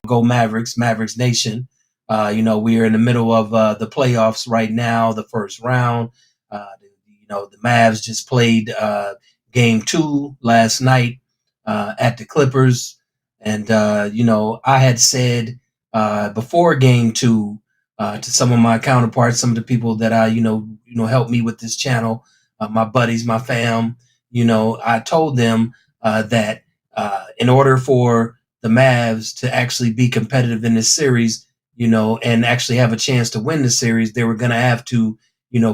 go Mavericks, Mavericks Nation. We are in the middle of the playoffs right now, the first round. The Mavs just played game 2 last night at the Clippers. And, I had said before game 2 to some of my counterparts, some of the people that help me with this channel, my buddies, my fam, I told them that in order for the Mavs to actually be competitive in this series, and actually have a chance to win the series, they were going to have to,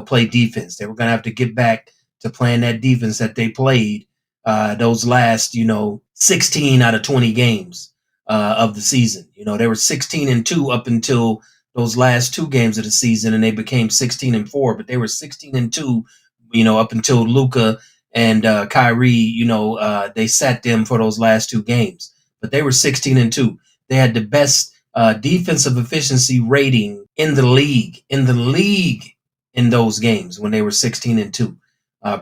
play defense. They were going to have to get back to playing that defense that they played those last, 16 out of 20 games of the season. They were 16-2 up until those last 2 games of the season, and they became 16-4. But they were 16-2, up until Luka and Kyrie. They sat them for those last 2 games. But they were 16-2. They had the best defensive efficiency rating in the league in those games when they were 16-2.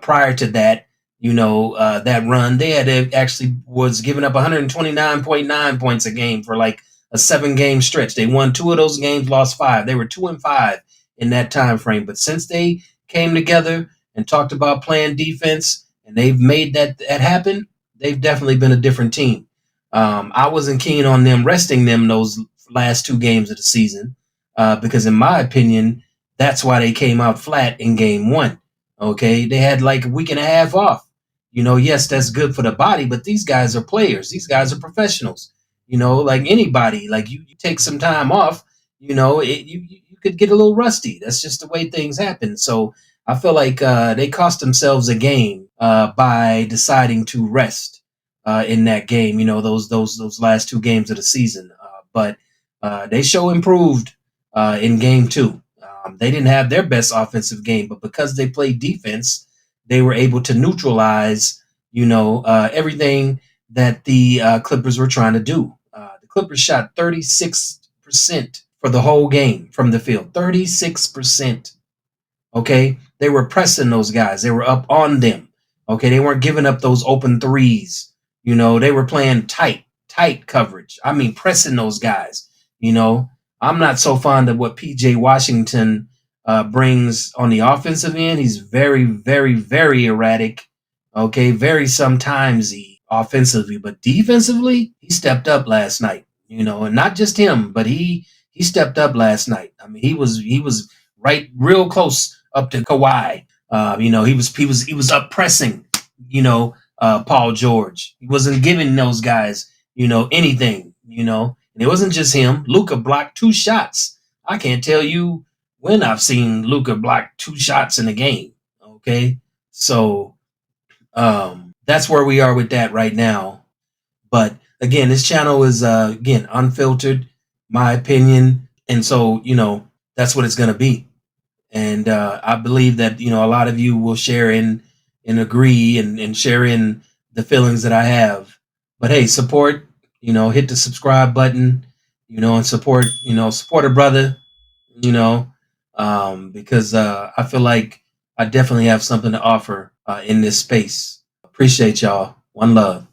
Prior to that, that run, they had actually was giving up 129.9 points a game for like a 7-game stretch. They won 2 of those games, lost 5. They were 2-5 in that time frame. But since they came together and talked about playing defense, and they've made that happen, they've definitely been a different team. I wasn't keen on them resting them those last 2 games of the season because, in my opinion, that's why they came out flat in game 1. Okay, they had like a week and a half off. Yes, that's good for the body, but these guys are players. These guys are professionals. Like anybody, like you take some time off, you could get a little rusty. That's just the way things happen. So I feel like they cost themselves a game by deciding to rest in that game. Those last 2 games of the season. But they show improved in game 2. They didn't have their best offensive game, but because they played defense, they were able to neutralize, everything that the Clippers were trying to do. The Clippers shot 36% for the whole game from the field. 36%. Okay, they were pressing those guys. They were up on them. Okay, they weren't giving up those open threes. They were playing tight coverage. I mean, pressing those guys. I'm not so fond of what PJ Washington brings on the offensive end. He's very, very, very erratic. Okay, very sometimesy offensively, but defensively, he stepped up last night. And not just him, but he stepped up last night. I mean, he was right, real close up to Kawhi. He was up pressing. Paul George. He wasn't giving those guys, anything. And it wasn't just him. Luka blocked 2 shots. I can't tell you when I've seen Luka block 2 shots in a game. Okay, so that's where we are with that right now. But again, this channel is again unfiltered, my opinion, and so that's what it's gonna be. And I believe that a lot of you will share in and agree and share in the feelings that I have. But hey, support. Hit the subscribe button. And support. Support a brother. Because I feel like I definitely have something to offer in this space. Appreciate y'all. One love.